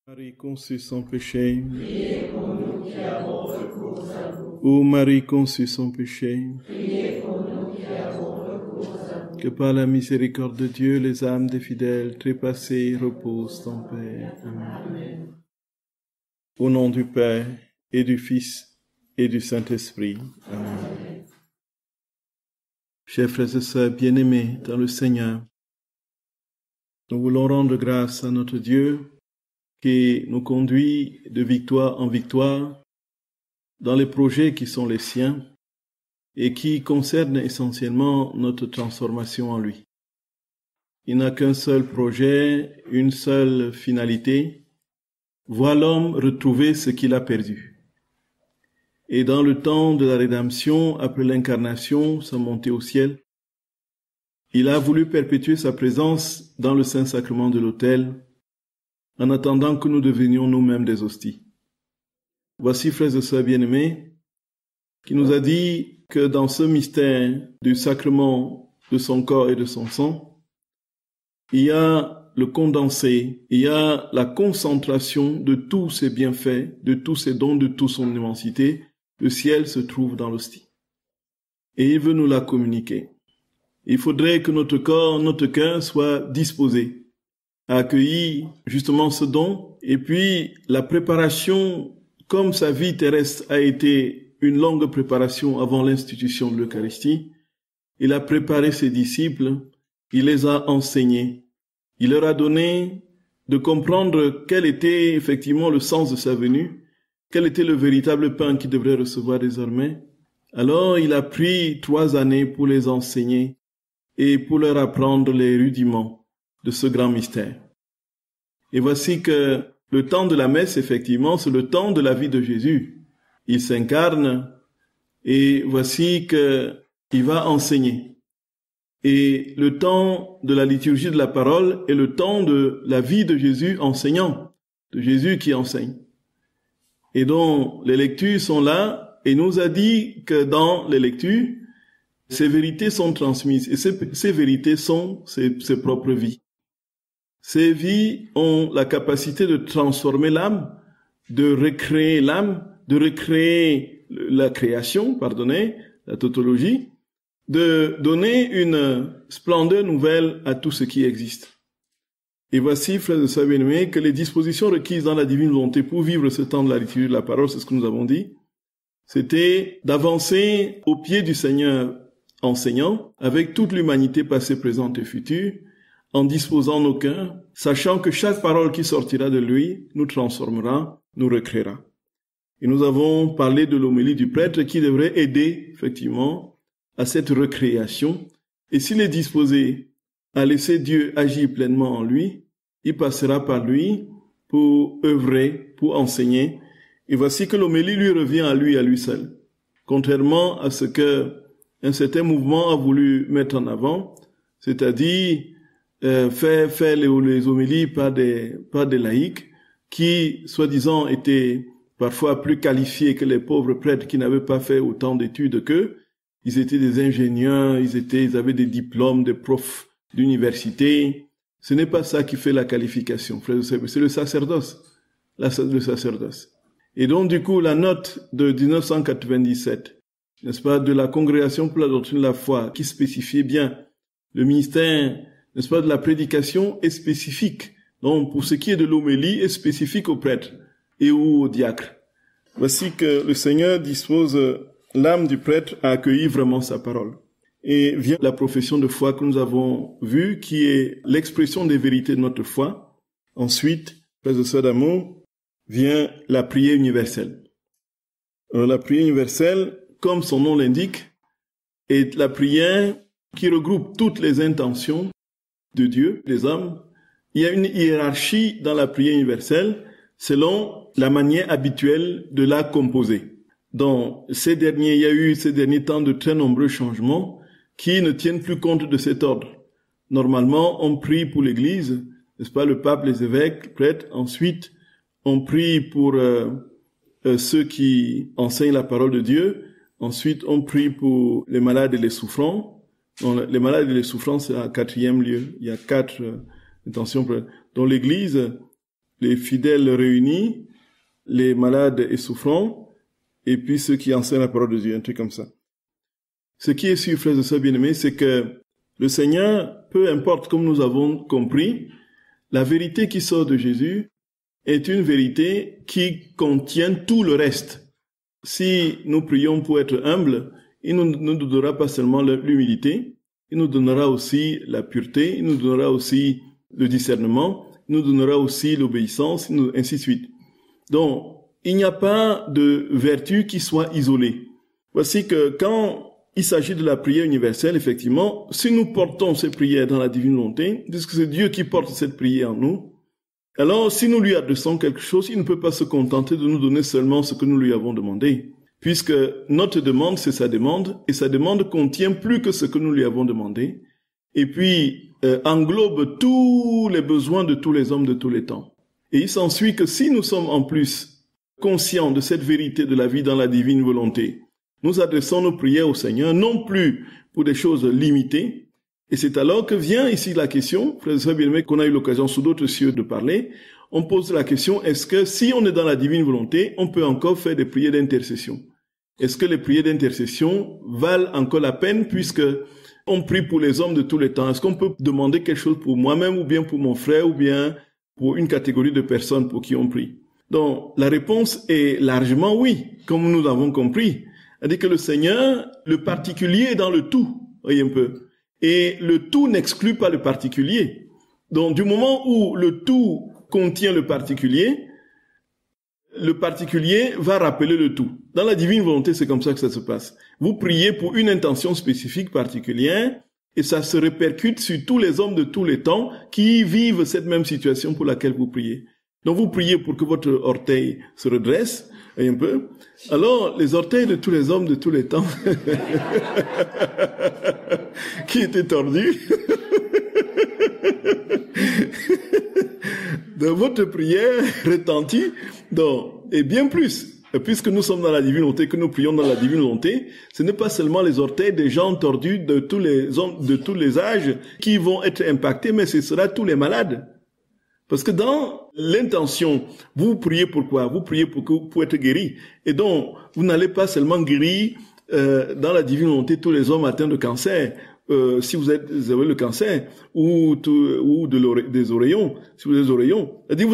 Marie conçue sans péché, priez pour nous qui avons recours à vous. ô Marie conçue sans péché, Priez pour nous qui avons recours à vous. que par la miséricorde de Dieu, les âmes des fidèles trépassées reposent en paix. Amen. Au nom du Père, et du Fils, et du Saint-Esprit. Amen. Chers frères et sœurs bien-aimés dans le Seigneur, nous voulons rendre grâce à notre Dieu qui nous conduit de victoire en victoire dans les projets qui sont les siens et qui concernent essentiellement notre transformation en lui. Il n'a qu'un seul projet, une seule finalité, voir l'homme retrouver ce qu'il a perdu. Et dans le temps de la rédemption, après l'incarnation, sa montée au ciel, il a voulu perpétuer sa présence dans le Saint-Sacrement de l'autel, en attendant que nous devenions nous-mêmes des hosties. Voici, frères et sœurs bien-aimés, qui nous a dit que dans ce mystère du sacrement de son corps et de son sang, il y a le condensé, il y a la concentration de tous ses bienfaits, de tous ses dons, de toute son immensité. Le ciel se trouve dans l'hostie. Et il veut nous la communiquer. Il faudrait que notre corps, notre cœur soient disposés à accueillir justement ce don. Et puis la préparation, comme sa vie terrestre a été une longue préparation avant l'institution de l'Eucharistie, il a préparé ses disciples, il les a enseignés. Il leur a donné de comprendre quel était effectivement le sens de sa venue, quel était le véritable pain qu'ils devraient recevoir désormais. Alors il a pris 3 années pour les enseigner et pour leur apprendre les rudiments de ce grand mystère. Et voici que le temps de la messe, effectivement, c'est le temps de la vie de Jésus. Il s'incarne et voici qu'il va enseigner. Et le temps de la liturgie de la parole est le temps de la vie de Jésus enseignant, de Jésus qui enseigne. Et donc, les lectures sont là, et nous a dit que dans les lectures, ces vérités sont transmises, et ces vérités sont ses propres vies. Ces vies ont la capacité de transformer l'âme, de recréer l'âme, de recréer la création, la tautologie, de donner une splendeur nouvelle à tout ce qui existe. Et voici, frères et sœurs bien-aimés, que les dispositions requises dans la divine volonté pour vivre ce temps de la liturgie de la parole, c'est ce que nous avons dit, c'était d'avancer au pied du Seigneur enseignant, avec toute l'humanité passée, présente et future, en disposant nos cœurs, sachant que chaque parole qui sortira de lui nous transformera, nous recréera. Et nous avons parlé de l'homélie du prêtre qui devrait aider, effectivement, à cette recréation. Et s'il est disposé à laisser Dieu agir pleinement en lui, il passera par lui pour œuvrer, pour enseigner. Et voici que l'homélie lui revient à lui seul. Contrairement à ce que un certain mouvement a voulu mettre en avant, c'est-à-dire faire les homélies par des laïcs qui, soi-disant, étaient parfois plus qualifiés que les pauvres prêtres qui n'avaient pas fait autant d'études qu'eux. Ils étaient des ingénieurs, ils avaient des diplômes, des profs d'université. Ce n'est pas ça qui fait la qualification, frère, c'est le sacerdoce. Le sacerdoce. Et donc, du coup, la note de 1997, n'est-ce pas, de la Congrégation pour la doctrine de la foi, qui spécifiait bien le ministère, n'est-ce pas, de la prédication est spécifique. Donc, pour ce qui est de l'homélie, est spécifique aux prêtres et aux diacres. Voici que le Seigneur dispose l'âme du prêtre à accueillir vraiment sa parole. Et vient la profession de foi que nous avons vue, qui est l'expression des vérités de notre foi. Ensuite, frères et sœurs d'amour, vient la prière universelle. Alors, la prière universelle, comme son nom l'indique, est la prière qui regroupe toutes les intentions de Dieu, des hommes. Il y a une hiérarchie dans la prière universelle selon la manière habituelle de la composer. Il y a eu ces derniers temps de très nombreux changements qui ne tiennent plus compte de cet ordre. Normalement, on prie pour l'Église, n'est-ce pas, le pape, les évêques, les prêtres. Ensuite, on prie pour ceux qui enseignent la parole de Dieu. Ensuite, on prie pour les malades et les souffrants. Donc, les malades et les souffrants, c'est un 4e lieu. Il y a 4 intentions. Donc, l'Église les fidèles réunis, les malades et souffrants, et puis ceux qui enseignent la parole de Dieu, un truc comme ça. Ce qui est sûr, frères et sœurs bien-aimés, c'est que le Seigneur, peu importe comme nous avons compris, la vérité qui sort de Jésus est une vérité qui contient tout le reste. Si nous prions pour être humbles, il nous donnera pas seulement l'humilité, il nous donnera aussi la pureté, il nous donnera aussi le discernement, il nous donnera aussi l'obéissance, ainsi de suite. Donc, il n'y a pas de vertu qui soit isolée. Voici que quand il s'agit de la prière universelle, effectivement, si nous portons ces prières dans la divine volonté, puisque c'est Dieu qui porte cette prière en nous, alors si nous lui adressons quelque chose, il ne peut pas se contenter de nous donner seulement ce que nous lui avons demandé, puisque notre demande, c'est sa demande, et sa demande contient plus que ce que nous lui avons demandé, et puis englobe tous les besoins de tous les hommes de tous les temps. Et il s'ensuit que si nous sommes en plus conscients de cette vérité de la vie dans la divine volonté, nous adressons nos prières au Seigneur, non plus pour des choses limitées. Et c'est alors que vient ici la question, frères et sœurs bien-aimés, qu'on a eu l'occasion sous d'autres cieux de parler. On pose la question, est-ce que si on est dans la divine volonté, on peut encore faire des prières d'intercession? Est-ce que les prières d'intercession valent encore la peine puisque on prie pour les hommes de tous les temps? Est-ce qu'on peut demander quelque chose pour moi-même ou bien pour mon frère ou bien pour une catégorie de personnes pour qui on prie? Donc, la réponse est largement oui, comme nous l'avons compris. C'est-à-dire que le Seigneur, le particulier est dans le tout, voyez un peu. Et le tout n'exclut pas le particulier. Donc, du moment où le tout contient le particulier va rappeler le tout. Dans la divine volonté, c'est comme ça que ça se passe. Vous priez pour une intention spécifique particulière et ça se répercute sur tous les hommes de tous les temps qui vivent cette même situation pour laquelle vous priez. Donc, vous priez pour que votre orteil se redresse, un peu. Alors, les orteils de tous les hommes de tous les temps qui étaient tordus, de votre prière retentit, donc, et bien plus, puisque nous sommes dans la divine volonté, que nous prions dans la divine volonté, ce n'est pas seulement les orteils des gens tordus de tous les hommes, de tous les âges qui vont être impactés, mais ce sera tous les malades. Parce que dans l'intention, vous priez pour quoi? Vous priez pour être guéri. Et donc, vous n'allez pas seulement guérir dans la divine volonté tous les hommes atteints de cancer, si vous avez le cancer, ou des oreillons, si vous avez des oreillons. C'est-à-dire,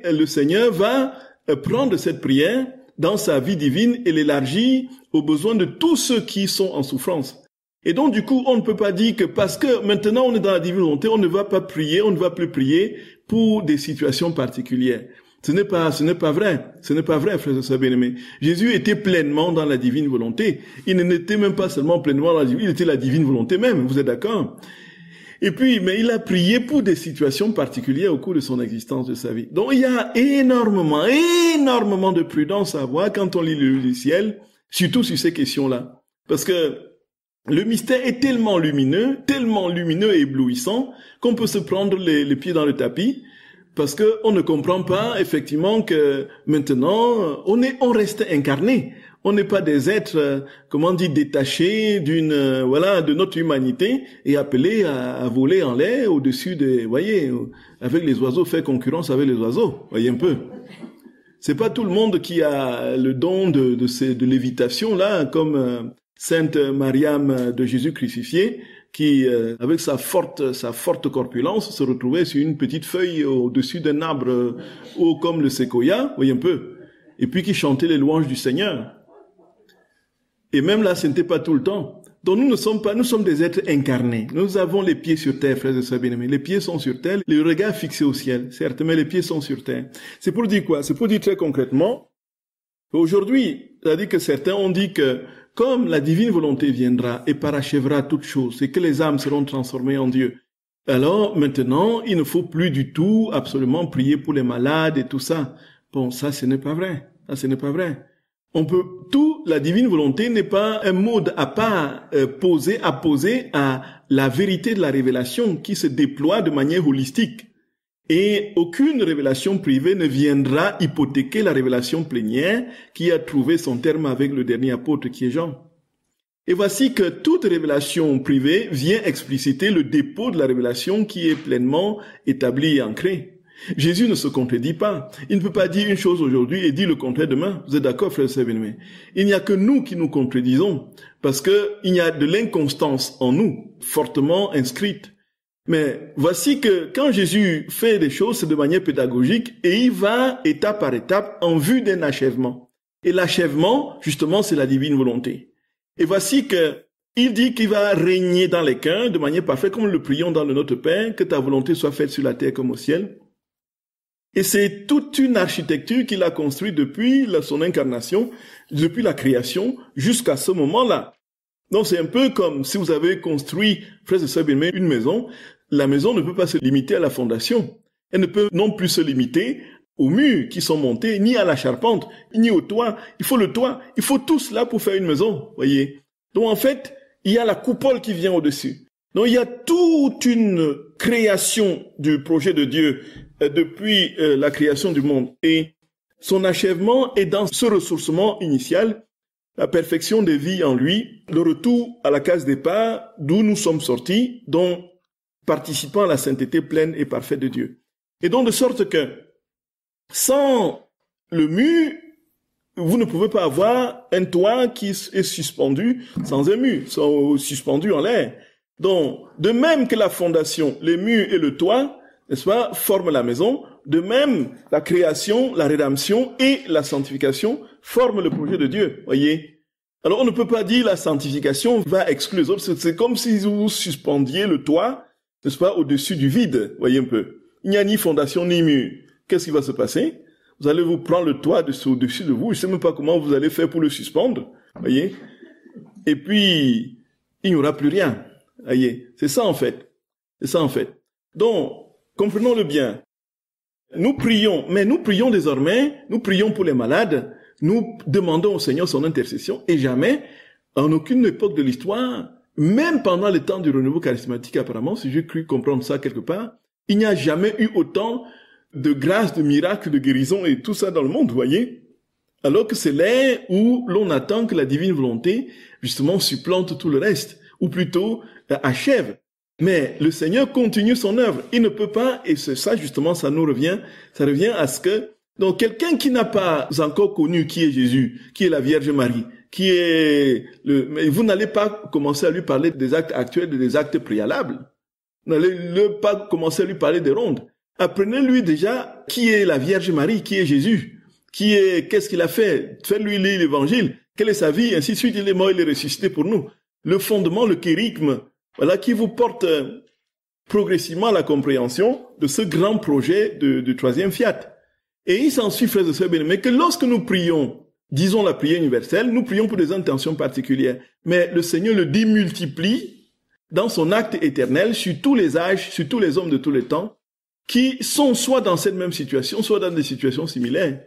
le Seigneur va prendre cette prière dans sa vie divine et l'élargir aux besoins de tous ceux qui sont en souffrance. Et donc, du coup, on ne peut pas dire que parce que maintenant on est dans la divine volonté, on ne va pas prier, on ne va plus prier pour des situations particulières. Ce n'est pas vrai. Ce n'est pas vrai, frères et sœurs bien-aimés. Jésus était pleinement dans la divine volonté. Il n'était même pas seulement pleinement dans la divine, il était la divine volonté même. Vous êtes d'accord? Et puis, mais il a prié pour des situations particulières au cours de son existence, de sa vie. Donc, il y a énormément de prudence à avoir quand on lit le livre du ciel, surtout sur ces questions-là. Parce que le mystère est tellement lumineux et éblouissant qu'on peut se prendre les pieds dans le tapis parce que on ne comprend pas effectivement que maintenant on reste incarné. On n'est pas des êtres, détachés de notre humanité et appelés à voler en l'air au-dessus avec les oiseaux, faire concurrence avec les oiseaux. Voyez un peu. C'est pas tout le monde qui a le don de lévitation là, comme Sainte Mariam de Jésus crucifié, qui, avec sa forte corpulence, se retrouvait sur une petite feuille au-dessus d'un arbre haut comme le séquoia, voyez un peu, et puis qui chantait les louanges du Seigneur. Et même là, ce n'était pas tout le temps. Donc nous sommes des êtres incarnés. Nous avons les pieds sur terre, frères et sœurs bien-aimés. Les pieds sont sur terre, le regard fixé au ciel, certes, mais les pieds sont sur terre. C'est pour dire quoi? C'est pour dire très concrètement, aujourd'hui, c'est-à-dire que certains ont dit que comme la divine volonté viendra et parachèvera toutes choses et que les âmes seront transformées en Dieu, alors maintenant, il ne faut plus du tout absolument prier pour les malades et tout ça. Bon, ça, ce n'est pas vrai. Ça, ce n'est pas vrai. La divine volonté n'est pas un mode à part posé à la vérité de la révélation qui se déploie de manière holistique. Et aucune révélation privée ne viendra hypothéquer la révélation plénière qui a trouvé son terme avec le dernier apôtre qui est Jean. Et voici que toute révélation privée vient expliciter le dépôt de la révélation qui est pleinement établie et ancrée. Jésus ne se contredit pas. Il ne peut pas dire une chose aujourd'hui et dire le contraire demain. Vous êtes d'accord, frères et sœurs bien-aimés? Il n'y a que nous qui nous contredisons parce que il y a de l'inconstance en nous, fortement inscrite. Mais voici que quand Jésus fait des choses, c'est de manière pédagogique et il va étape par étape en vue d'un achèvement. Et l'achèvement, justement, c'est la divine volonté. Et voici que il dit qu'il va régner dans les cœurs de manière parfaite, comme le prions dans le Notre Père, que ta volonté soit faite sur la terre comme au ciel. Et c'est toute une architecture qu'il a construite depuis son incarnation, depuis la création, jusqu'à ce moment-là. Donc c'est un peu comme si vous avez construit, frères et sœurs bien-aimés, une maison. La maison ne peut pas se limiter à la fondation. Elle ne peut non plus se limiter aux murs qui sont montés, ni à la charpente, ni au toit. Il faut le toit. Il faut tout cela pour faire une maison, voyez. Donc en fait, il y a la coupole qui vient au-dessus. Donc il y a toute une création du projet de Dieu depuis la création du monde. Et son achèvement est dans ce ressourcement initial, la perfection des vies en lui, le retour à la case départ d'où nous sommes sortis, dont participant à la sainteté pleine et parfaite de Dieu. Et donc de sorte que sans le mur, vous ne pouvez pas avoir un toit qui est suspendu sans un mur, suspendu en l'air. Donc, de même que la fondation, les murs et le toit, n'est-ce pas, forment la maison, de même, la création, la rédemption et la sanctification forment le projet de Dieu, voyez. Alors, on ne peut pas dire la sanctification va exclure les autres. C'est comme si vous suspendiez le toit, n'est-ce pas, au-dessus du vide, voyez un peu. Il n'y a ni fondation ni mur. Qu'est-ce qui va se passer? Vous allez vous prendre le toit au-dessus de vous. Je ne sais même pas comment vous allez faire pour le suspendre, voyez. Et puis, il n'y aura plus rien, voyez. C'est ça en fait. C'est ça en fait. Donc, comprenons-le bien. Nous prions, mais nous prions désormais, nous prions pour les malades, nous demandons au Seigneur son intercession et jamais, en aucune époque de l'histoire, même pendant le temps du renouveau charismatique apparemment, si j'ai cru comprendre ça quelque part, il n'y a jamais eu autant de grâce, de miracles, de guérison et tout ça dans le monde, vous voyez. Alors que c'est l'ère où l'on attend que la divine volonté, justement, supplante tout le reste, ou plutôt achève. Mais le Seigneur continue son œuvre. Il ne peut pas, et c'est ça justement, ça revient à ce que, donc quelqu'un qui n'a pas encore connu qui est Jésus, qui est la Vierge Marie, mais vous n'allez pas commencer à lui parler des actes actuels, des actes préalables. Vous n'allez pas commencer à lui parler des rondes. Apprenez-lui déjà qui est la Vierge Marie, qui est Jésus, qu'est-ce qu'il a fait, faites-lui lire l'évangile, quelle est sa vie, ainsi de suite, il est mort, il est ressuscité pour nous. Le fondement, le kérygme, voilà, qui vous porte progressivement à la compréhension de ce grand projet du troisième fiat. Et il s'ensuit, frères et sœurs bien-aimés, que lorsque nous prions, disons la prière universelle, nous prions pour des intentions particulières, mais le Seigneur le démultiplie dans son acte éternel sur tous les âges, sur tous les hommes de tous les temps, qui sont soit dans cette même situation, soit dans des situations similaires.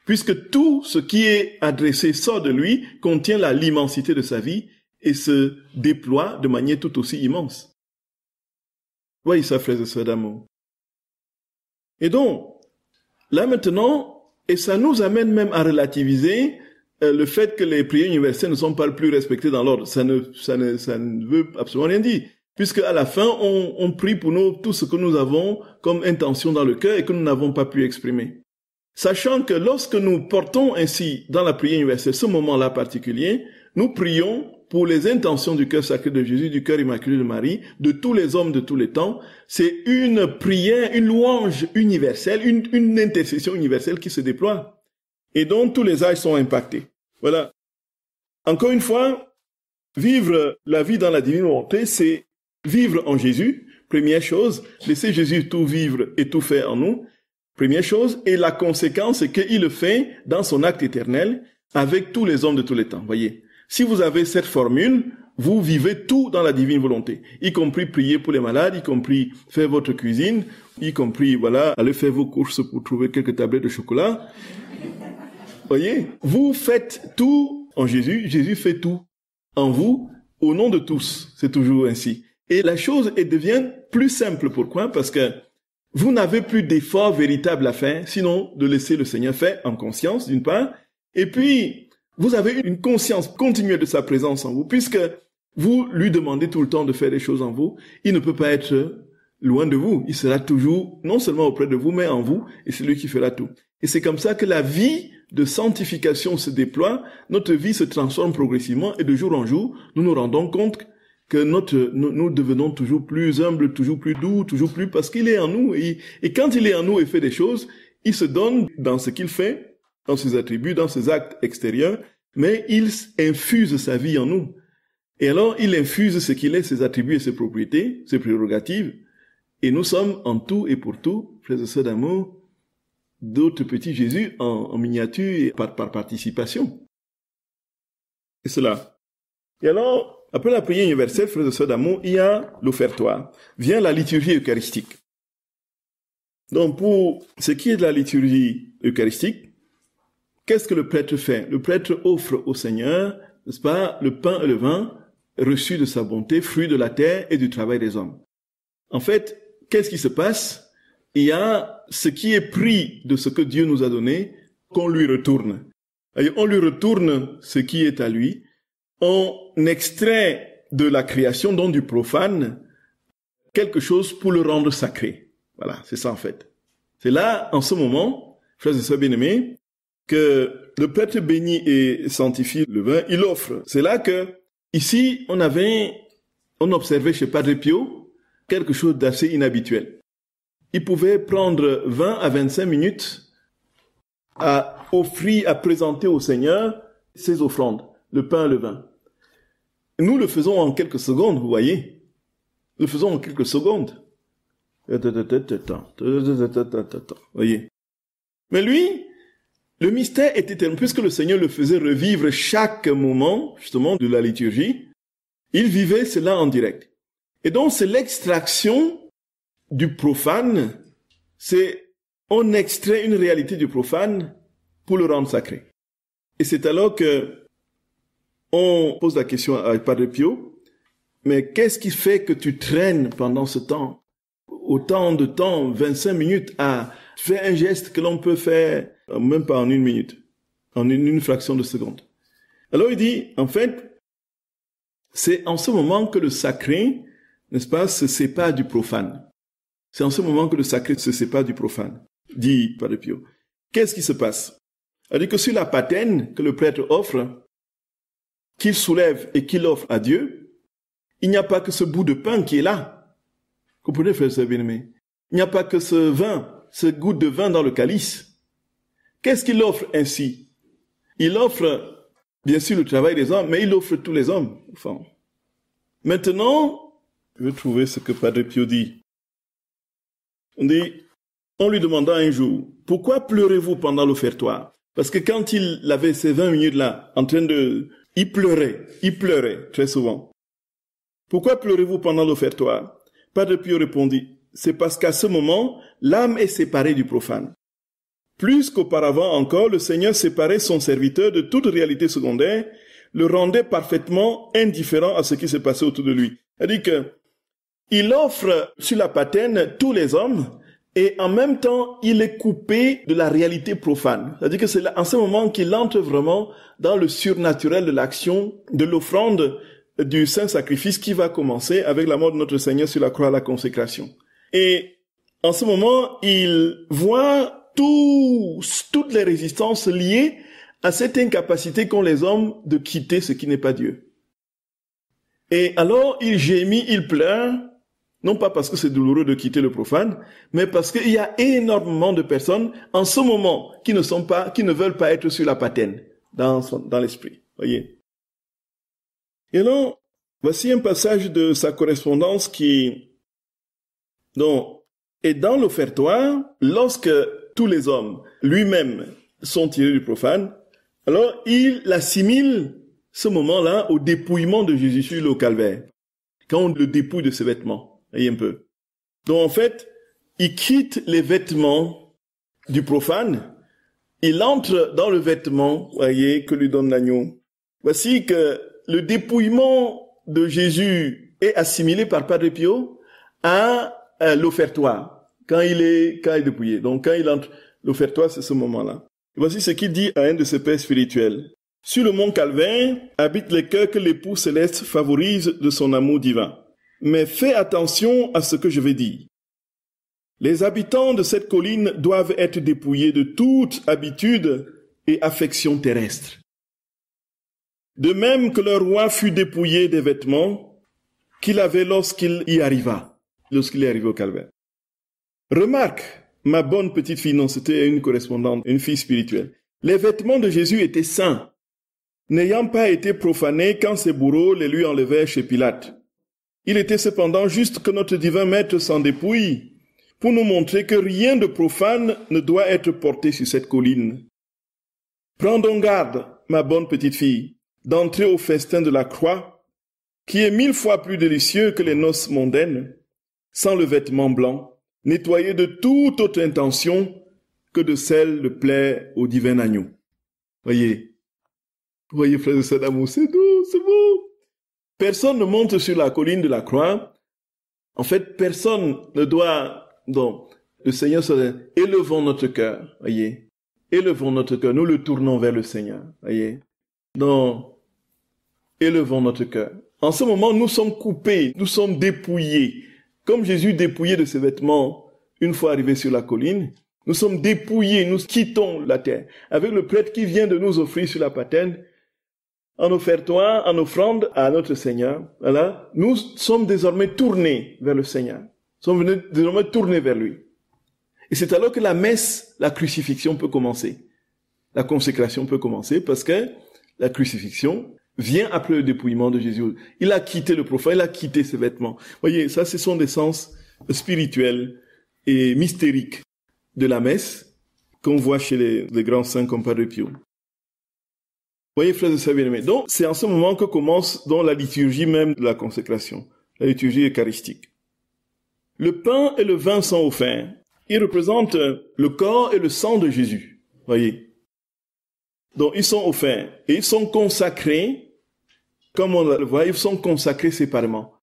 Puisque tout ce qui est adressé sort de lui, contient l'immensité de sa vie et se déploie de manière tout aussi immense. Voyez ça, frères et sœurs d'amour. Et donc, là maintenant, et ça nous amène même à relativiser le fait que les prières universelles ne sont pas le plus respectées dans l'ordre. Ça ne veut absolument rien dire. Puisque à la fin, on prie pour nous tout ce que nous avons comme intention dans le cœur et que nous n'avons pas pu exprimer. Sachant que lorsque nous portons ainsi dans la prière universelle ce moment-là particulier, nous prions pour les intentions du cœur sacré de Jésus, du cœur immaculé de Marie, de tous les hommes de tous les temps. C'est une prière, une louange universelle, une intercession universelle qui se déploie et dont tous les âges sont impactés. Voilà. Encore une fois, vivre la vie dans la divine volonté, c'est vivre en Jésus, première chose, laisser Jésus tout vivre et tout faire en nous, première chose, et la conséquence, c'est qu'il le fait dans son acte éternel avec tous les hommes de tous les temps. Voyez, si vous avez cette formule, vous vivez tout dans la divine volonté, y compris prier pour les malades, y compris faire votre cuisine, y compris, voilà, aller faire vos courses pour trouver quelques tablettes de chocolat. Voyez, vous faites tout en Jésus, Jésus fait tout en vous, au nom de tous, c'est toujours ainsi. Et la chose devient plus simple. Pourquoi? Parce que vous n'avez plus d'effort véritable à faire, sinon de laisser le Seigneur faire en conscience, d'une part. Et puis, vous avez une conscience continuelle de sa présence en vous, puisque vous lui demandez tout le temps de faire des choses en vous. Il ne peut pas être loin de vous. Il sera toujours, non seulement auprès de vous, mais en vous, et c'est lui qui fera tout. Et c'est comme ça que la vie de sanctification se déploie, notre vie se transforme progressivement, et de jour en jour, nous nous rendons compte que nous devenons toujours plus humbles, toujours plus doux, toujours plus, parce qu'il est en nous, et quand il est en nous et fait des choses, il se donne dans ce qu'il fait, dans ses attributs, dans ses actes extérieurs, mais il infuse sa vie en nous. Et alors, il infuse ce qu'il est, ses attributs et ses propriétés, ses prérogatives, et nous sommes en tout et pour tout, frères et sœurs d'amour, d'autres petits Jésus en miniature et par participation. Et cela. Et alors, après la prière universelle, frères et sœurs d'amour, il y a l'offertoire. Vient la liturgie eucharistique. Donc, pour ce qui est de la liturgie eucharistique, qu'est-ce que le prêtre fait? Le prêtre offre au Seigneur, n'est-ce pas, le pain et le vin, reçus de sa bonté, fruits de la terre et du travail des hommes. En fait, qu'est-ce qui se passe? Il y a ce qui est pris de ce que Dieu nous a donné, qu'on lui retourne. On lui retourne ce qui est à lui. On extrait de la création, donc du profane, quelque chose pour le rendre sacré. Voilà, c'est ça en fait. C'est là, en ce moment, frères et sœurs bien-aimés, que le prêtre bénit et sanctifie le vin, il offre. C'est là que, ici, on observait chez Padre Pio quelque chose d'assez inhabituel. Il pouvait prendre 20 à 25 minutes à offrir, à présenter au Seigneur ses offrandes, le pain et le vin. Nous le faisons en quelques secondes, vous voyez. Nous le faisons en quelques secondes. Voyez. Mais lui, le mystère était tel, puisque le Seigneur le faisait revivre chaque moment, justement, de la liturgie, il vivait cela en direct. Et donc, c'est l'extraction du profane, on extrait une réalité du profane pour le rendre sacré. Et c'est alors que on pose la question à Padre Pio, mais qu'est-ce qui fait que tu traînes pendant ce temps, autant de temps, 25 minutes, à faire un geste que l'on peut faire même pas en 1 minute, en une fraction de seconde. Alors il dit, en fait, c'est en ce moment que le sacré, n'est-ce pas, se sépare du profane. C'est en ce moment que le sacré se sépare du profane, dit Padre Pio. Qu'est-ce qui se passe? Il dit que sur la patène que le prêtre offre, qu'il soulève et qu'il offre à Dieu, il n'y a pas que ce bout de pain qui est là. Comprenez, frères et bien-aimés? Il n'y a pas que ce vin, ce goutte de vin dans le calice. Qu'est-ce qu'il offre ainsi? Il offre, bien sûr, le travail des hommes, mais il offre tous les hommes. Enfin, maintenant, je vais trouver ce que Padre Pio dit. On lui demanda un jour, pourquoi pleurez-vous pendant l'offertoire? Parce que quand il avait ces 20 minutes-là, il pleurait très souvent. Pourquoi pleurez-vous pendant l'offertoire? Padre Pio répondit, c'est parce qu'à ce moment, l'âme est séparée du profane. Plus qu'auparavant encore, le Seigneur séparait son serviteur de toute réalité secondaire, le rendait parfaitement indifférent à ce qui se passait autour de lui. C'est-à-dire que il offre sur la patène tous les hommes et en même temps, il est coupé de la réalité profane. C'est-à-dire que c'est en ce moment qu'il entre vraiment dans le surnaturel de l'action, de l'offrande du saint sacrifice qui va commencer avec la mort de notre Seigneur sur la croix à la consécration. Et en ce moment, il voit toutes les résistances liées à cette incapacité qu'ont les hommes de quitter ce qui n'est pas Dieu. Et alors, il gémit, il pleure, non pas parce que c'est douloureux de quitter le profane, mais parce qu'il y a énormément de personnes en ce moment qui ne veulent pas être sur la patène, dans l'esprit. Voyez. Et alors, voici un passage de sa correspondance et dans l'offertoire, lorsque tous les hommes, lui-même, sont tirés du profane, alors il assimile ce moment-là au dépouillement de Jésus sur le calvaire, quand on le dépouille de ses vêtements. Voyez un peu. Donc en fait, il quitte les vêtements du profane, il entre dans le vêtement, voyez, que lui donne l'agneau. Voici que le dépouillement de Jésus est assimilé par Padre Pio à l'offertoire, quand il est dépouillé. Donc quand il entre, l'offertoire, c'est ce moment-là. Et voici ce qu'il dit à un de ses pères spirituels. Sur le mont Calvaire habitent les cœurs que l'époux céleste favorise de son amour divin. Mais fais attention à ce que je vais dire. Les habitants de cette colline doivent être dépouillés de toute habitude et affection terrestre. De même que le roi fut dépouillé des vêtements qu'il avait lorsqu'il y arriva, lorsqu'il est arrivé au calvaire. Remarque, ma bonne petite fille, non, c'était une correspondante, une fille spirituelle. Les vêtements de Jésus étaient saints, n'ayant pas été profanés quand ses bourreaux les lui enlevèrent chez Pilate. Il était cependant juste que notre divin maître s'en dépouille, pour nous montrer que rien de profane ne doit être porté sur cette colline. Prends donc garde, ma bonne petite fille, d'entrer au festin de la croix, qui est 1000 fois plus délicieux que les noces mondaines, sans le vêtement blanc, nettoyé de toute autre intention que de celle de plaire au divin agneau. Voyez, frères et sœurs d'amour, c'est doux, c'est beau. Personne ne monte sur la colline de la croix. En fait, personne ne doit... Donc, le Seigneur se dit, élevons notre cœur, voyez. Élevons notre cœur, nous le tournons vers le Seigneur, voyez. Donc, élevons notre cœur. En ce moment, nous sommes coupés, nous sommes dépouillés. Comme Jésus dépouillé de ses vêtements une fois arrivé sur la colline, nous sommes dépouillés, nous quittons la terre. Avec le prêtre qui vient de nous offrir sur la patène, en offertoire, en offrande à notre Seigneur, voilà, nous sommes désormais tournés vers le Seigneur. Nous sommes désormais tournés vers lui. Et c'est alors que la messe, la crucifixion peut commencer. La consécration peut commencer parce que la crucifixion vient après le dépouillement de Jésus. Il a quitté le profane, il a quitté ses vêtements. Voyez, ça, ce sont des sens spirituels et mystériques de la messe qu'on voit chez les grands saints comme Padre Pio. Voyez, frères et sœurs bien-aimés. Donc, c'est en ce moment que commence donc la liturgie même de la consécration, la liturgie eucharistique. Le pain et le vin sont offerts. Ils représentent le corps et le sang de Jésus. Voyez. Donc, ils sont offerts et ils sont consacrés, comme on le voit, ils sont consacrés séparément.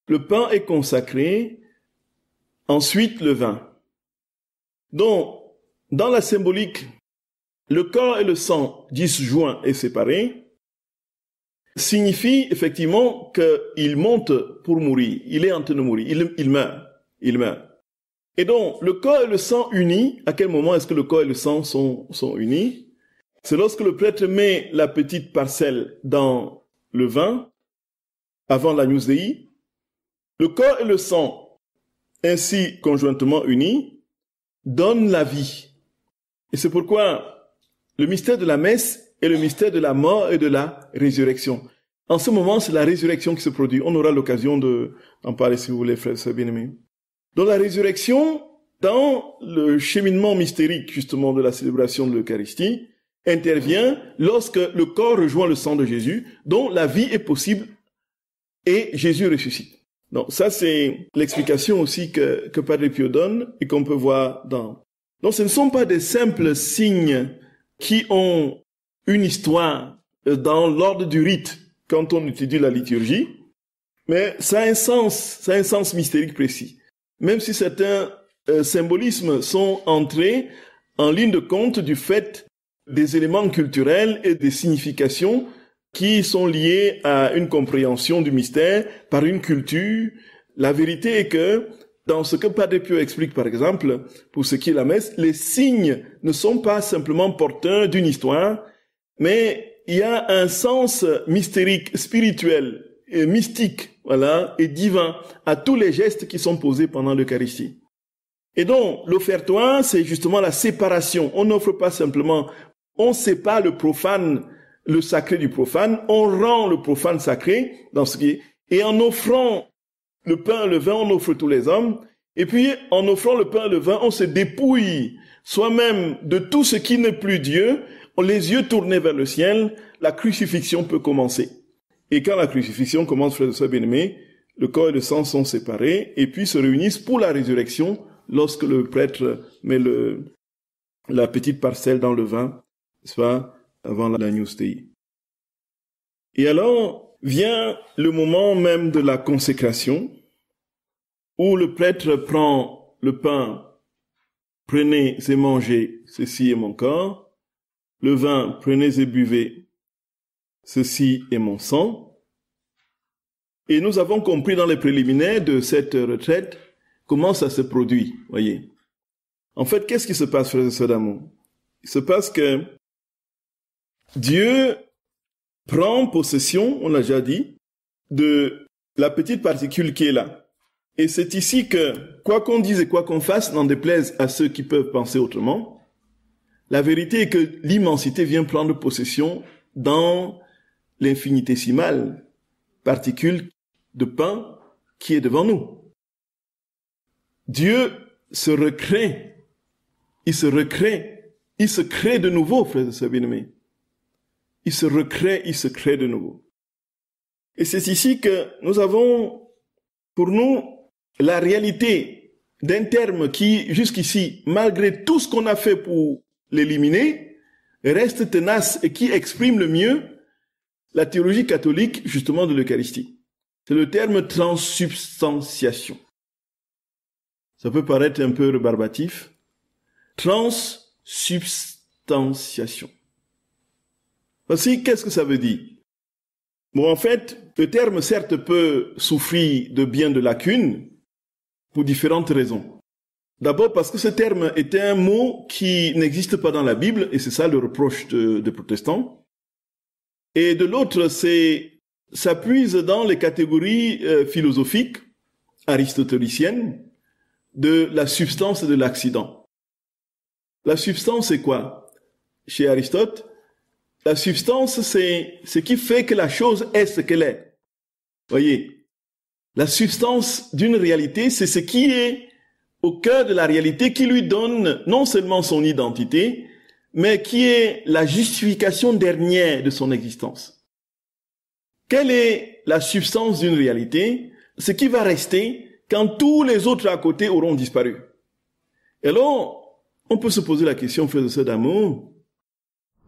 Le pain est consacré, ensuite le vin. Donc, dans la symbolique, le corps et le sang disjoints et séparés signifie effectivement qu'il monte pour mourir. Il est en train de mourir. Il meurt. Il meurt. Et donc, le corps et le sang unis, à quel moment est-ce que le corps et le sang sont unis? C'est lorsque le prêtre met la petite parcelle dans le vin, avant l'Agnus Dei. Le corps et le sang, ainsi conjointement unis, donnent la vie. Et c'est pourquoi le mystère de la messe est le mystère de la mort et de la résurrection. En ce moment, c'est la résurrection qui se produit. On aura l'occasion d'en parler si vous voulez, frères et sœurs bien-aimés. Donc la résurrection, dans le cheminement mystérique justement de la célébration de l'Eucharistie, intervient lorsque le corps rejoint le sang de Jésus, dont la vie est possible et Jésus ressuscite. Donc ça c'est l'explication aussi que Padre Pio donne et qu'on peut voir dans... Donc ce ne sont pas des simples signes qui ont une histoire dans l'ordre du rite quand on étudie la liturgie, mais ça a un sens mystérique précis. Même si certains symbolismes sont entrés en ligne de compte du fait des éléments culturels et des significations qui sont liés à une compréhension du mystère par une culture. La vérité est que, dans ce que Padre Pio explique par exemple, pour ce qui est la messe, les signes ne sont pas simplement porteurs d'une histoire, mais il y a un sens mystérique, spirituel et mystique, voilà, et divin à tous les gestes qui sont posés pendant l'Eucharistie. Et donc, l'offertoire, c'est justement la séparation. On n'offre pas simplement, on sépare le profane, le sacré du profane, on rend le profane sacré dans ce qui est, et en offrant le pain et le vin, on offre tous les hommes, et puis en offrant le pain et le vin, on se dépouille soi-même de tout ce qui n'est plus Dieu, les yeux tournés vers le ciel, la crucifixion peut commencer. Et quand la crucifixion commence, frères et sœurs bien-aimés, le corps et le sang sont séparés et puis se réunissent pour la résurrection lorsque le prêtre met la petite parcelle dans le vin, soit avant l'Agnus Dei. Et alors vient le moment même de la consécration où le prêtre prend le pain, prenez et mangez, ceci est mon corps, le vin, prenez et buvez, ceci est mon sang. Et nous avons compris dans les préliminaires de cette retraite comment ça se produit, voyez. En fait, qu'est-ce qui se passe, frères et sœurs d'amour? Il se passe que Dieu prend possession, on l'a déjà dit, de la petite particule qui est là. Et c'est ici que, quoi qu'on dise et quoi qu'on fasse, n'en déplaise à ceux qui peuvent penser autrement, la vérité est que l'immensité vient prendre possession dans l'infinitésimale particule de pain qui est devant nous. Dieu se recrée, il se recrée, il se crée de nouveau, frères et sœurs bien-aimés. Il se recrée, il se crée de nouveau. Et c'est ici que nous avons, pour nous, la réalité d'un terme qui, jusqu'ici, malgré tout ce qu'on a fait pour l'éliminer, reste tenace et qui exprime le mieux la théologie catholique, justement, de l'Eucharistie. C'est le terme transsubstantiation. Ça peut paraître un peu rébarbatif. Transsubstantiation. Voici, qu'est-ce que ça veut dire? Bon, en fait, le terme, certes, peut souffrir de bien de lacunes pour différentes raisons. D'abord parce que ce terme est un mot qui n'existe pas dans la Bible, et c'est ça le reproche des protestants. Et de l'autre, ça puise dans les catégories philosophiques aristotéliciennes de la substance et de l'accident. La substance, c'est quoi? Chez Aristote, la substance, c'est ce qui fait que la chose est ce qu'elle est. Voyez, la substance d'une réalité, c'est ce qui est au cœur de la réalité qui lui donne non seulement son identité, mais qui est la justification dernière de son existence. Quelle est la substance d'une réalité? Ce qui va rester quand tous les autres à côté auront disparu. Et alors, on peut se poser la question, frères et sœurs d'amour,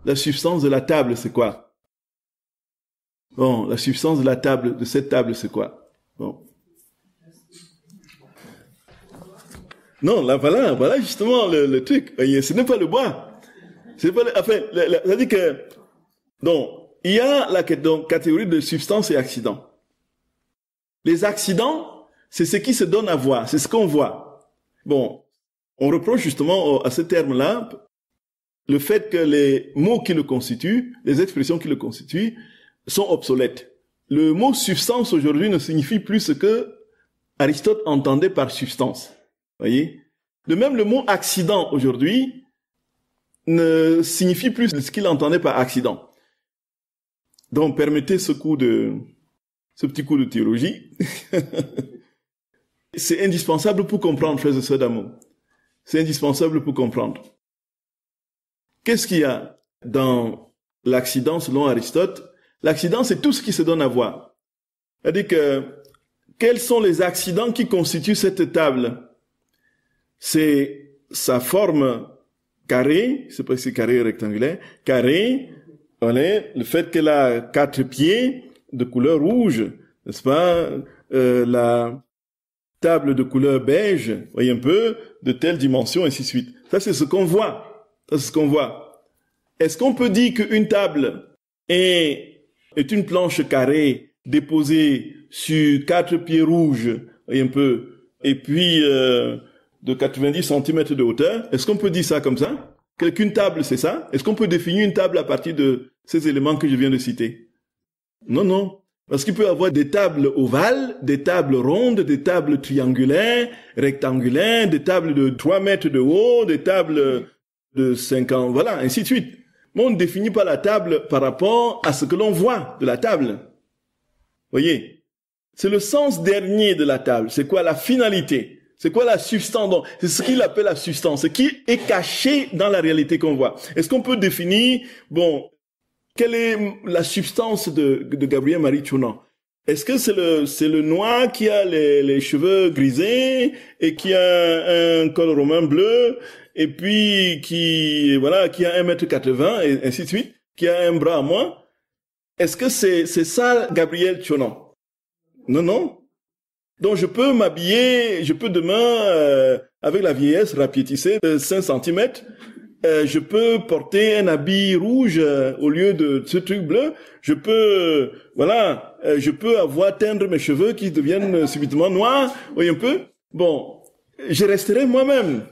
la substance de la table, c'est quoi? Bon, la substance de la table, de cette table, c'est quoi? Bon. Non, là, voilà justement le truc. Ce n'est pas le bois. C'est pas enfin, ça dit que, donc, il y a la catégorie de substance et accident. Les accidents, c'est ce qui se donne à voir, c'est ce qu'on voit. Bon, on reproche justement à ce terme-là le fait que les mots qui le constituent, les expressions qui le constituent, sont obsolètes. Le mot substance aujourd'hui ne signifie plus ce que Aristote entendait par substance. Voyez? De même, le mot accident aujourd'hui ne signifie plus ce qu'il entendait par accident. Donc, permettez ce petit coup de théologie. C'est indispensable pour comprendre, frères et sœurs d'amour. C'est indispensable pour comprendre. Qu'est-ce qu'il y a dans l'accident selon Aristote? L'accident, c'est tout ce qui se donne à voir. C'est-à-dire que, quels sont les accidents qui constituent cette table? C'est sa forme carrée, c'est pas si c'est carré ou rectangulaire, carré, le fait qu'elle a 4 pieds de couleur rouge, n'est-ce pas? La table de couleur beige, voyez un peu, de telle dimension, ainsi de suite. Ça, c'est ce qu'on voit. Ça, c'est ce qu'on voit. Est-ce qu'on peut dire qu'une table est une planche carrée déposée sur 4 pieds rouges, voyez un peu, et puis de 90 cm de hauteur? Est-ce qu'on peut dire ça comme ça? Qu'une table, c'est ça? Est-ce qu'on peut définir une table à partir de ces éléments que je viens de citer? Non, non. Parce qu'il peut y avoir des tables ovales, des tables rondes, des tables triangulaires, rectangulaires, des tables de 3 mètres de haut, des tables de 50, voilà, ainsi de suite. Mais on ne définit pas la table par rapport à ce que l'on voit de la table. Voyez? C'est le sens dernier de la table. C'est quoi la finalité? C'est quoi la substance? Donc, c'est ce qu'il appelle la substance, ce qui est caché dans la réalité qu'on voit. Est-ce qu'on peut définir, bon, quelle est la substance de Gabriel Marie Tchounan? Est-ce que c'est le noir qui a les cheveux grisés et qui a un col romain bleu et puis qui a 1m80 et ainsi de suite, qui a un bras à moins? Est-ce que c'est ça Gabriel Tchounan? Non, non. Donc je peux m'habiller, je peux demain, avec la vieillesse, rapiétisser de 5 cm, je peux porter un habit rouge au lieu de ce truc bleu. Je peux, je peux teindre mes cheveux qui deviennent subitement noirs. Voyez un peu. Bon, je resterai moi-même.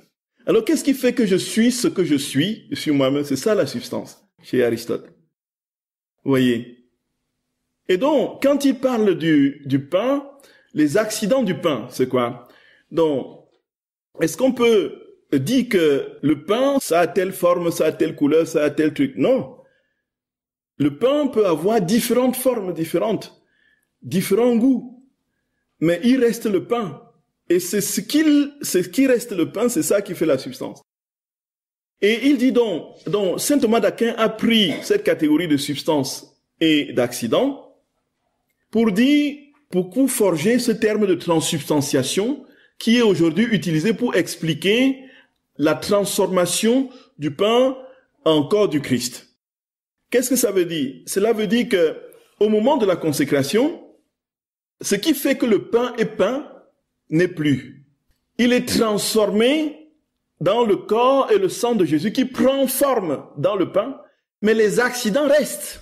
Alors, qu'est-ce qui fait que je suis ce que je suis moi-même? C'est ça la substance, chez Aristote. Vous voyez? Et donc, quand il parle du pain, les accidents du pain, c'est quoi? Donc, est-ce qu'on peut dire que le pain, ça a telle forme, ça a telle couleur, ça a tel truc? Non. Le pain peut avoir différentes formes, différents goûts. Mais il reste le pain. Et c'est ce qui reste le pain, c'est ça qui fait la substance. Et il dit donc saint Thomas d'Aquin a pris cette catégorie de substance et d'accident pour forger ce terme de transsubstantiation qui est aujourd'hui utilisé pour expliquer la transformation du pain en corps du Christ. Qu'est-ce que ça veut dire? Cela veut dire que au moment de la consécration, ce qui fait que le pain est pain n'est plus. Il est transformé dans le corps et le sang de Jésus qui prend forme dans le pain, mais les accidents restent.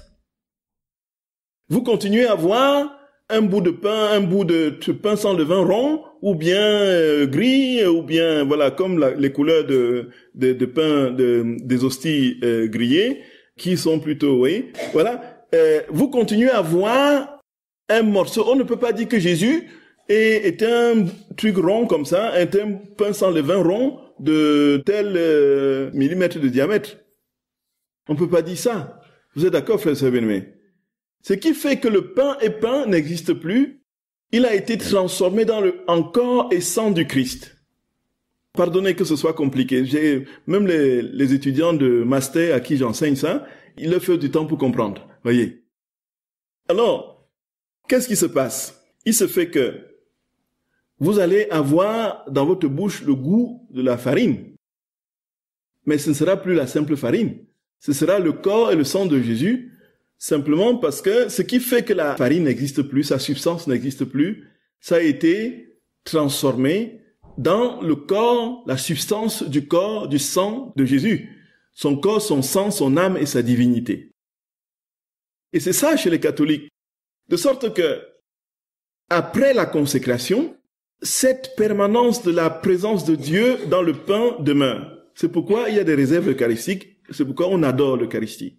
Vous continuez à voir un bout de pain sans levain rond, ou bien gris, ou bien voilà comme les couleurs de pain des hosties grillées, qui sont plutôt, oui, voilà. Vous continuez à voir un morceau. On ne peut pas dire que Jésus est un truc rond comme ça, est un pain sans levain rond de tel millimètre de diamètre. On ne peut pas dire ça. Vous êtes d'accord, frère Sabine? Ce qui fait que le pain et pain n'existe plus, il a été transformé en corps et sang du Christ. Pardonnez que ce soit compliqué. Même les étudiants de master à qui j'enseigne ça, il leur faut du temps pour comprendre. Voyez. Alors, qu'est-ce qui se passe? Il se fait que vous allez avoir dans votre bouche le goût de la farine. Mais ce ne sera plus la simple farine. Ce sera le corps et le sang de Jésus, simplement parce que ce qui fait que la farine n'existe plus, sa substance n'existe plus, ça a été transformé dans le corps, la substance du corps, du sang de Jésus. Son corps, son sang, son âme et sa divinité. Et c'est ça chez les catholiques. De sorte que, après la consécration, cette permanence de la présence de Dieu dans le pain demeure. C'est pourquoi il y a des réserves eucharistiques, c'est pourquoi on adore l'Eucharistie.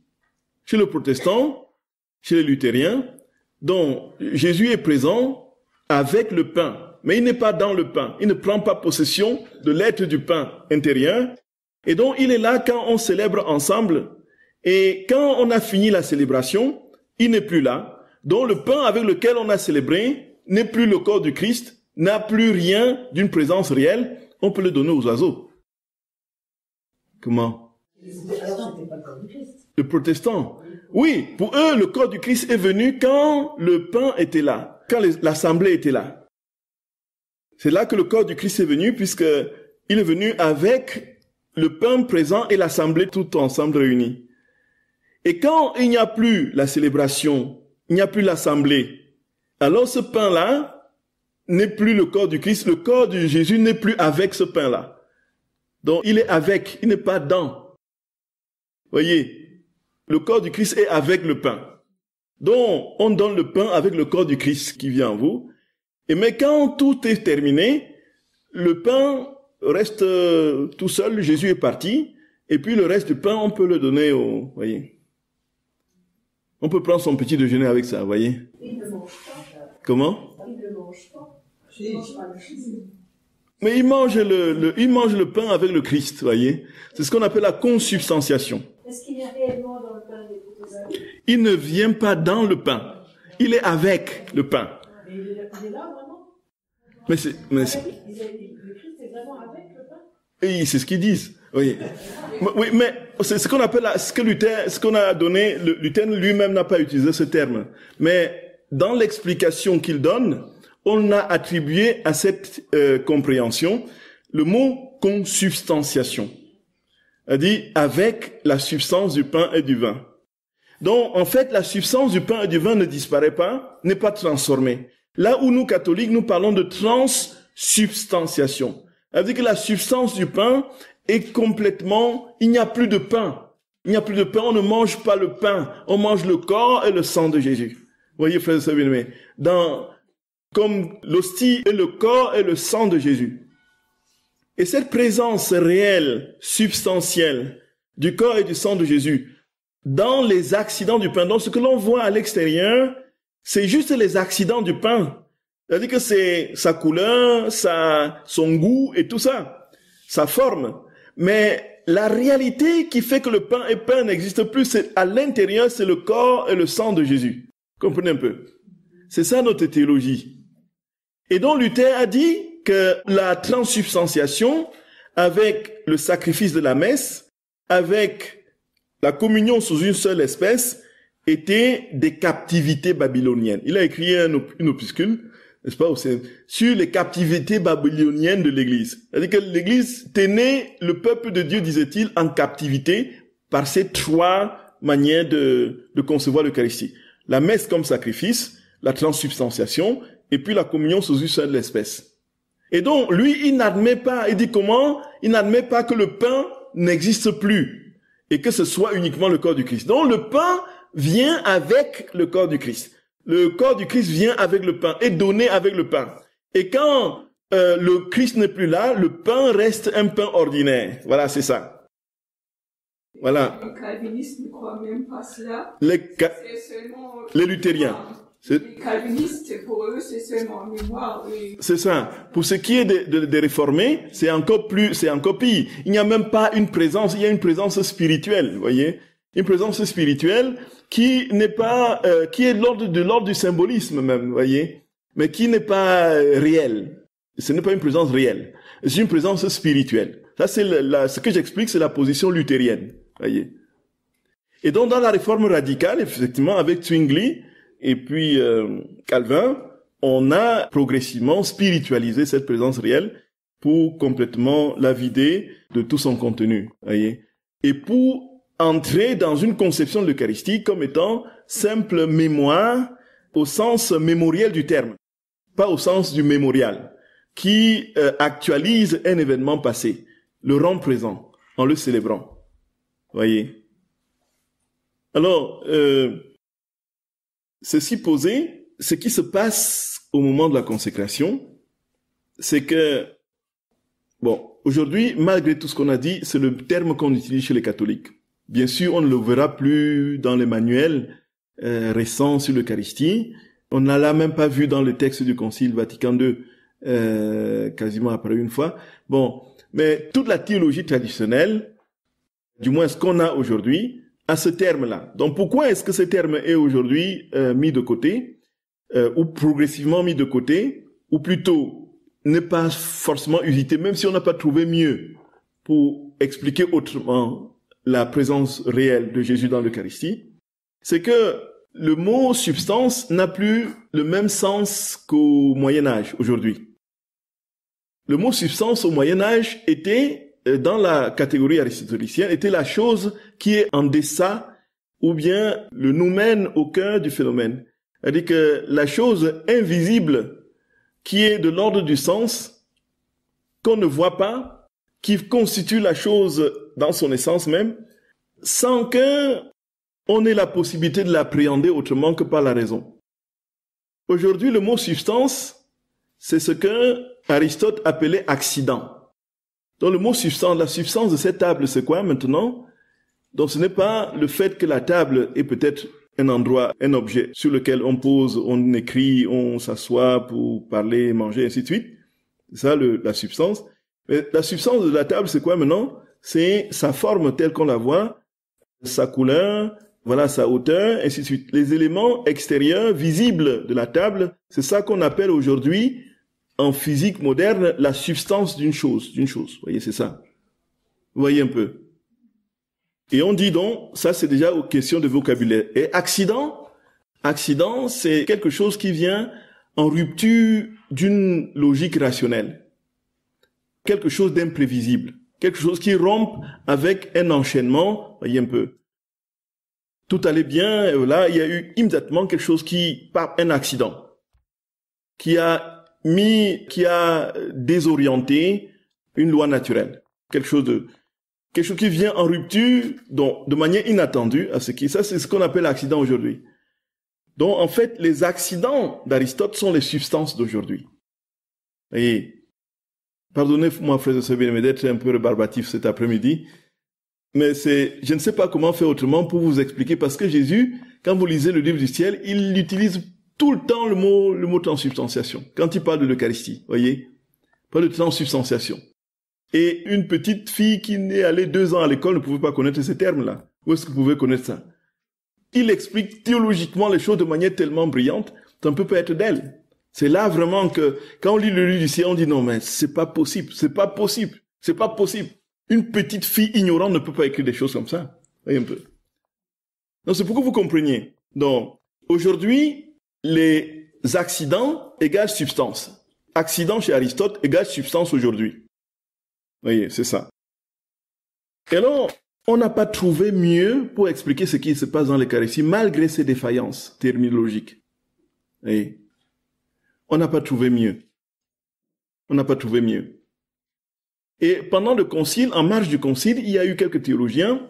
Chez le protestant, chez les luthériens, dont Jésus est présent avec le pain. Mais il n'est pas dans le pain. Il ne prend pas possession de l'être du pain intérieur. Et donc, il est là quand on célèbre ensemble. Et quand on a fini la célébration, il n'est plus là. Donc, le pain avec lequel on a célébré n'est plus le corps du Christ, n'a plus rien d'une présence réelle. On peut le donner aux oiseaux. Comment? Le protestant. Oui, pour eux, le corps du Christ est venu quand le pain était là, quand l'assemblée était là. C'est là que le corps du Christ est venu, puisqu'il est venu avec le pain présent et l'assemblée tout ensemble réunis. Et quand il n'y a plus la célébration, il n'y a plus l'assemblée, alors ce pain-là n'est plus le corps du Christ, le corps de Jésus n'est plus avec ce pain-là. Donc il est avec, il n'est pas dans. Voyez, le corps du Christ est avec le pain. Donc on donne le pain avec le corps du Christ qui vient en vous. Mais quand tout est terminé, le pain reste tout seul, Jésus est parti, et puis le reste du pain, on peut le donner au... Voyez. On peut prendre son petit déjeuner avec ça, voyez. Il ne mange pas. Comment? Il ne mange pas. Mais il mange le pain avec le Christ, voyez. C'est ce qu'on appelle la consubstantiation. Est-ce qu'il y a réellement dans le pain des protéines? Il ne vient pas dans le pain. Il est avec le pain. Il est là vraiment? Le Christ est vraiment avec le pain? Oui, c'est ce qu'ils disent. Oui. Oui, mais c'est ce qu'on appelle, ce qu'on a donné, Luther lui-même n'a pas utilisé ce terme. Mais dans l'explication qu'il donne, on a attribué à cette compréhension le mot consubstantiation. C'est-à-dire avec la substance du pain et du vin. Donc, en fait, la substance du pain et du vin ne disparaît pas, n'est pas transformée. Là où nous, catholiques, nous parlons de transsubstantiation. C'est-à-dire que la substance du pain est complètement... Il n'y a plus de pain. Il n'y a plus de pain, on ne mange pas le pain. On mange le corps et le sang de Jésus. Vous voyez, frères et sœurs bien-aimés, comme l'hostie est le corps et le sang de Jésus. Et cette présence réelle, substantielle, du corps et du sang de Jésus, dans les accidents du pain, donc ce que l'on voit à l'extérieur, c'est juste les accidents du pain. C'est-à-dire que c'est sa couleur, son goût et tout ça, sa forme. Mais la réalité qui fait que le pain et pain n'existe plus, c'est à l'intérieur, c'est le corps et le sang de Jésus. Comprenez un peu? C'est ça notre théologie. Et donc Luther a dit que la transsubstantiation, avec le sacrifice de la messe, avec la communion sous une seule espèce, était des captivités babyloniennes. Il a écrit une opuscule, n'est-ce pas, sur les captivités babyloniennes de l'Église. C'est-à-dire que l'Église tenait le peuple de Dieu, disait-il, en captivité par ces trois manières de concevoir l'Eucharistie. La messe comme sacrifice, la transsubstantiation, et puis la communion sous une seule espèce. Et donc, lui, il n'admet pas, il dit comment? Il n'admet pas que le pain n'existe plus et que ce soit uniquement le corps du Christ. Donc, le pain vient avec le corps du Christ. Le corps du Christ vient avec le pain, est donné avec le pain. Et quand le Christ n'est plus là, le pain reste un pain ordinaire. Voilà, c'est ça. Voilà. Les calvinistes ne croient même pas cela. Les luthériens. Les calvinistes, pour eux, c'est seulement en mémoire. C'est ça. Pour ce qui est des réformés, c'est encore pire. Il n'y a même pas une présence, il y a une présence spirituelle, vous voyez. Une présence spirituelle qui n'est pas, qui est de l'ordre du symbolisme même, vous voyez. Mais qui n'est pas réelle. Ce n'est pas une présence réelle. C'est une présence spirituelle. Ça, c'est ce que j'explique, c'est la position luthérienne, vous voyez. Et donc, dans la réforme radicale, effectivement, avec Zwingli, et puis Calvin, on a progressivement spiritualisé cette présence réelle pour complètement la vider de tout son contenu, voyez, et pour entrer dans une conception de l'Eucharistie comme étant simple mémoire au sens mémoriel du terme, pas au sens du mémorial, qui actualise un événement passé, le rend présent en le célébrant, voyez. Alors, ceci posé, ce qui se passe au moment de la consécration, c'est que, bon, aujourd'hui, malgré tout ce qu'on a dit, c'est le terme qu'on utilise chez les catholiques. Bien sûr, on ne le verra plus dans les manuels récents sur l'Eucharistie. On n'a là même pas vu dans le texte du Concile Vatican II, quasiment après une fois. Bon, mais toute la théologie traditionnelle, du moins ce qu'on a aujourd'hui, à ce terme-là. Donc pourquoi est-ce que ce terme est aujourd'hui mis de côté, ou progressivement mis de côté, ou plutôt n'est pas forcément usité, même si on n'a pas trouvé mieux pour expliquer autrement la présence réelle de Jésus dans l'Eucharistie, c'est que le mot substance n'a plus le même sens qu'au Moyen-Âge aujourd'hui. Le mot substance au Moyen-Âge était, dans la catégorie aristotélicienne, était la chose qui est en deçà ou bien le noumen au cœur du phénomène. C'est-à-dire que la chose invisible qui est de l'ordre du sens, qu'on ne voit pas, qui constitue la chose dans son essence même, sans que on ait la possibilité de l'appréhender autrement que par la raison. Aujourd'hui, le mot substance, c'est ce que Aristote appelait accident. Donc le mot substance, la substance de cette table, c'est quoi maintenant? Donc ce n'est pas le fait que la table est peut-être un endroit, un objet sur lequel on pose, on écrit, on s'assoit pour parler, manger, ainsi de suite. C'est ça la substance. Mais la substance de la table, c'est quoi maintenant? C'est sa forme telle qu'on la voit, sa couleur, voilà sa hauteur, ainsi de suite. Les éléments extérieurs, visibles de la table, c'est ça qu'on appelle aujourd'hui en physique moderne, la substance d'une chose. Vous voyez, c'est ça. Vous voyez un peu. Et on dit donc, ça c'est déjà une question de vocabulaire. Et accident, c'est quelque chose qui vient en rupture d'une logique rationnelle. Quelque chose d'imprévisible. Quelque chose qui rompt avec un enchaînement, vous voyez un peu. Tout allait bien, et là, il y a eu immédiatement quelque chose qui, par un accident, qui a désorienté une loi naturelle. Quelque chose qui vient en rupture, donc, de manière inattendue ça, c'est ce qu'on appelle l'accident aujourd'hui. Donc, en fait, les accidents d'Aristote sont les substances d'aujourd'hui. Et Pardonnez-moi, frères et sœurs bien-aimés, d'être un peu rébarbatif cet après-midi, mais je ne sais pas comment faire autrement pour vous expliquer, parce que Jésus, quand vous lisez le livre du ciel, il utilise tout le temps le mot transubstantiation. Quand il parle de l'Eucharistie, voyez, il parle de transubstantiation. Et une petite fille qui n'est allée 2 ans à l'école ne pouvait pas connaître ces termes-là. Où est-ce que vous pouvez connaître ça? Il explique théologiquement les choses de manière tellement brillante, ça ne peut pas être d'elle. C'est là vraiment que, quand on lit le livre du ciel, on dit non, mais c'est pas possible, c'est pas possible, c'est pas possible. Une petite fille ignorante ne peut pas écrire des choses comme ça. Voyez un peu. Donc c'est pour que vous compreniez. Donc, aujourd'hui, les accidents égale substance. Accident chez Aristote égale substance aujourd'hui. Voyez, c'est ça. Et alors, on n'a pas trouvé mieux pour expliquer ce qui se passe dans l'Eucharistie, malgré ces défaillances terminologiques. Voyez. On n'a pas trouvé mieux. On n'a pas trouvé mieux. Et pendant le concile, en marge du concile, il y a eu quelques théologiens,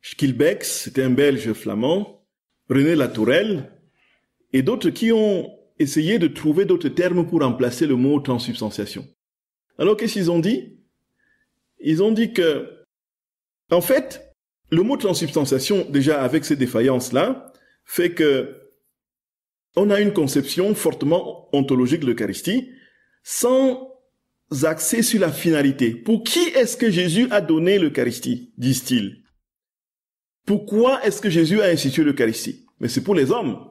Schilbeck, c'était un Belge flamand, René Latourelle, et d'autres qui ont essayé de trouver d'autres termes pour remplacer le mot transubstantiation. Alors, qu'est-ce qu'ils ont dit? Ils ont dit que, en fait, le mot transubstantiation, déjà avec ces défaillances-là, fait que on a une conception fortement ontologique de l'Eucharistie, sans axer sur la finalité. Pour qui est-ce que Jésus a donné l'Eucharistie, disent-ils? Pourquoi est-ce que Jésus a institué l'Eucharistie? Mais c'est pour les hommes.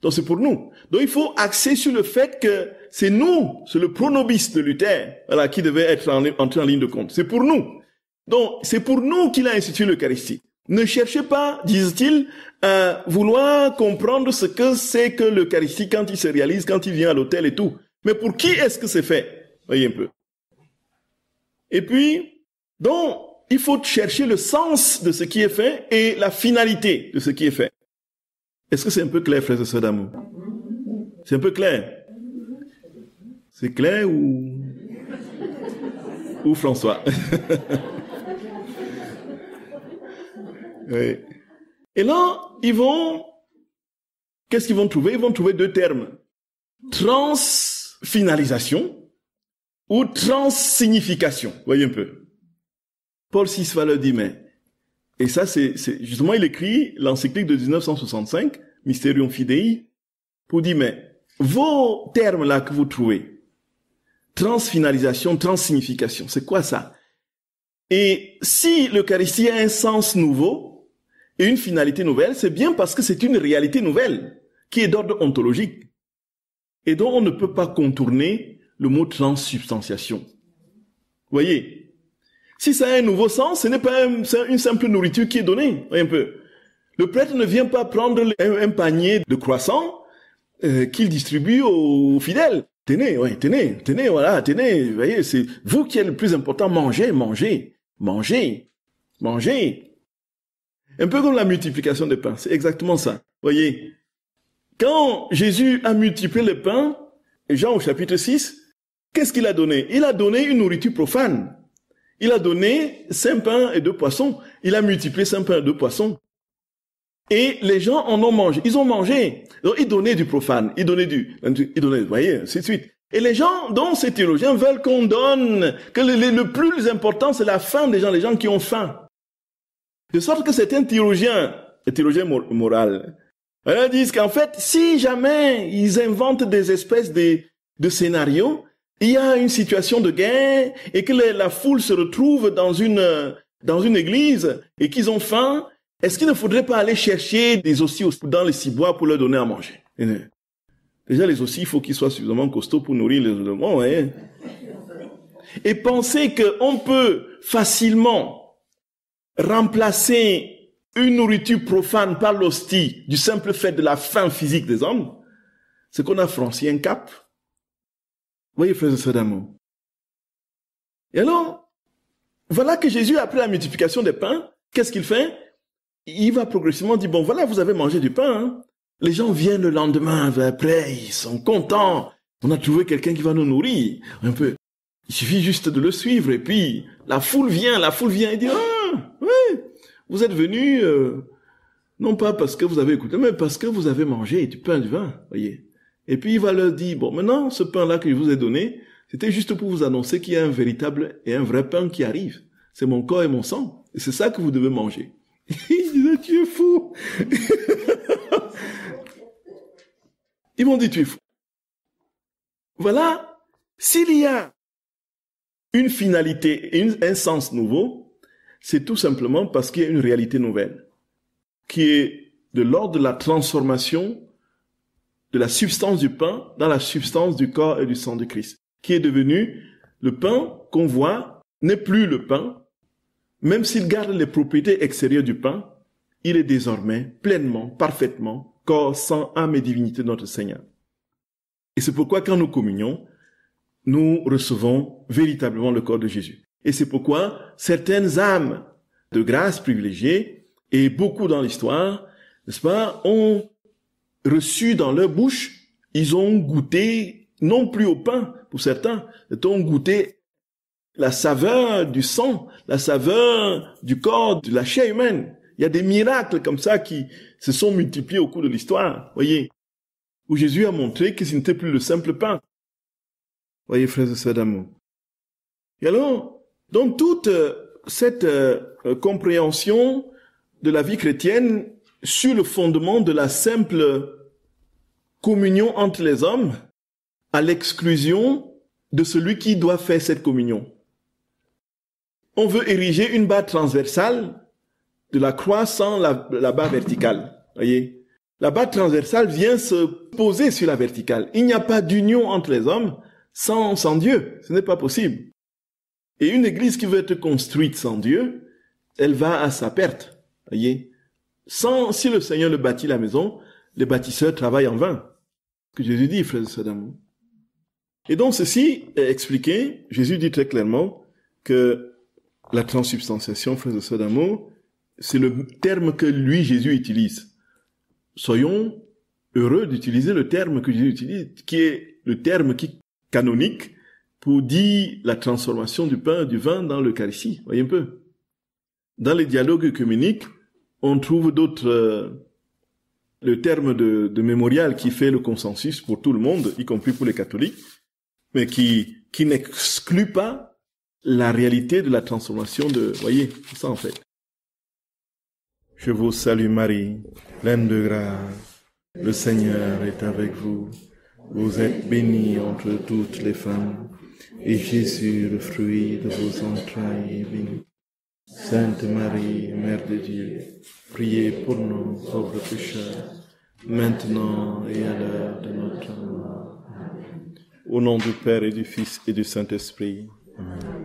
Donc c'est pour nous. Donc il faut axer sur le fait que c'est nous, c'est le pronobis de Luther, voilà, qui devait être entré en ligne de compte. C'est pour nous. Donc c'est pour nous qu'il a institué l'Eucharistie. Ne cherchez pas, disent-ils, à vouloir comprendre ce que c'est que l'Eucharistie quand il se réalise, quand il vient à l'autel et tout. Mais pour qui est-ce que c'est fait? Voyez un peu. Et puis, donc, il faut chercher le sens de ce qui est fait et la finalité de ce qui est fait. Est-ce que c'est un peu clair, frères et sœurs d'amour? C'est un peu clair? C'est clair ou François? Oui. Et là, qu'est-ce qu'ils vont trouver? Ils vont trouver 2 termes. Transfinalisation ou transsignification. Voyez un peu. Paul VI va leur dire, mais, et ça c'est, justement, il écrit l'encyclique de 1965, Mysterium Fidei, pour dire, mais, vos termes là que vous trouvez, transfinalisation, transsignification, c'est quoi ça? Et si l'Eucharistie a un sens nouveau, et une finalité nouvelle, c'est bien parce que c'est une réalité nouvelle, qui est d'ordre ontologique. Et donc on ne peut pas contourner le mot transubstantiation. Voyez? Si ça a un nouveau sens, ce n'est pas une simple nourriture qui est donnée. Voyez un peu. Le prêtre ne vient pas prendre un panier de croissants qu'il distribue aux fidèles. Tenez, ouais, tenez, voilà, tenez. Vous voyez, c'est vous qui êtes le plus important. Mangez. Un peu comme la multiplication des pains. C'est exactement ça. Voyez? Quand Jésus a multiplié les pains, Jean au chapitre 6, qu'est-ce qu'il a donné? Il a donné une nourriture profane. Il a donné 5 pains et 2 poissons. Il a multiplié 5 pains et 2 poissons. Et les gens en ont mangé. Ils ont mangé. Donc, ils donnaient du profane. Ils donnaient, vous voyez, ainsi de suite. Et les gens, dont ces théologiens, veulent qu'on donne, que le plus important, c'est la faim des gens, les gens qui ont faim. De sorte que certains théologiens moraux, ils disent qu'en fait, si jamais ils inventent des espèces de scénarios, il y a une situation de guerre et que la foule se retrouve dans une église et qu'ils ont faim, est-ce qu'il ne faudrait pas aller chercher des ossis dans les ciboires pour leur donner à manger? Déjà, les ossis, il faut qu'ils soient suffisamment costauds pour nourrir les éléments, voyez. Et penser qu'on peut facilement remplacer une nourriture profane par l'hostie du simple fait de la faim physique des hommes, c'est qu'on a franchi un cap. Voyez, frères et sœurs d'amour. Et alors, voilà que Jésus, après la multiplication des pains, qu'est-ce qu'il fait? Il va progressivement dire, bon, voilà, vous avez mangé du pain, hein. Les gens viennent le lendemain, après, ils sont contents. On a trouvé quelqu'un qui va nous nourrir. Un peu. Il suffit juste de le suivre, et puis, la foule vient et dit, ah, oui, vous êtes venus, non pas parce que vous avez écouté, mais parce que vous avez mangé du pain et du vin, voyez. Et puis il va leur dire, bon, maintenant, ce pain-là que je vous ai donné, C'était juste pour vous annoncer qu'il y a un véritable et un vrai pain qui arrive. C'est mon corps et mon sang. Et c'est ça que vous devez manger. Ils disaient, tu es fou. Ils m'ont dit, tu es fou. Voilà. S'il y a une finalité et un sens nouveau, c'est tout simplement parce qu'il y a une réalité nouvelle qui est de l'ordre de la transformation de la substance du pain dans la substance du corps et du sang de Christ, qui est devenu le pain qu'on voit n'est plus le pain, même s'il garde les propriétés extérieures du pain, il est désormais pleinement, parfaitement, corps, sang, âme et divinité de notre Seigneur. Et c'est pourquoi quand nous communions, nous recevons véritablement le corps de Jésus. Et c'est pourquoi certaines âmes de grâce privilégiées, et beaucoup dans l'histoire, n'est-ce pas, ont reçu dans leur bouche, ils ont goûté, non plus au pain, pour certains, ils ont goûté la saveur du sang, la saveur du corps, de la chair humaine. Il y a des miracles comme ça qui se sont multipliés au cours de l'histoire, voyez, où Jésus a montré que ce n'était plus le simple pain. Voyez, frères et sœurs d'amour. Et alors, donc toute cette compréhension de la vie chrétienne sur le fondement de la simple communion entre les hommes, à l'exclusion de celui qui doit faire cette communion. On veut ériger une barre transversale de la croix sans la barre verticale. Voyez, la barre transversale vient se poser sur la verticale. Il n'y a pas d'union entre les hommes sans Dieu. Ce n'est pas possible. Et une église qui veut être construite sans Dieu, elle va à sa perte. Voyez, si le Seigneur ne bâtit la maison, les bâtisseurs travaillent en vain. Que Jésus dit, frères et sœurs d'amour. Et donc ceci est expliqué. Jésus dit très clairement que la transsubstantiation, frères et sœurs d'amour, c'est le terme que lui, Jésus, utilise. Soyons heureux d'utiliser le terme que Jésus utilise, qui est le terme canonique pour dire la transformation du pain et du vin dans l'Eucharistie. Voyez un peu. Dans les dialogues œcuméniques, on trouve d'autres... le terme de mémorial qui fait le consensus pour tout le monde, y compris pour les catholiques, mais qui n'exclut pas la réalité de la transformation de... Voyez, c'est ça en fait. Je vous salue Marie, pleine de grâce. Le Seigneur est avec vous. Vous êtes bénie entre toutes les femmes, et Jésus, le fruit de vos entrailles, est béni. Sainte Marie, Mère de Dieu, priez pour nous pauvres pécheurs, maintenant et à l'heure de notre mort. Au nom du Père et du Fils et du Saint-Esprit. Amen.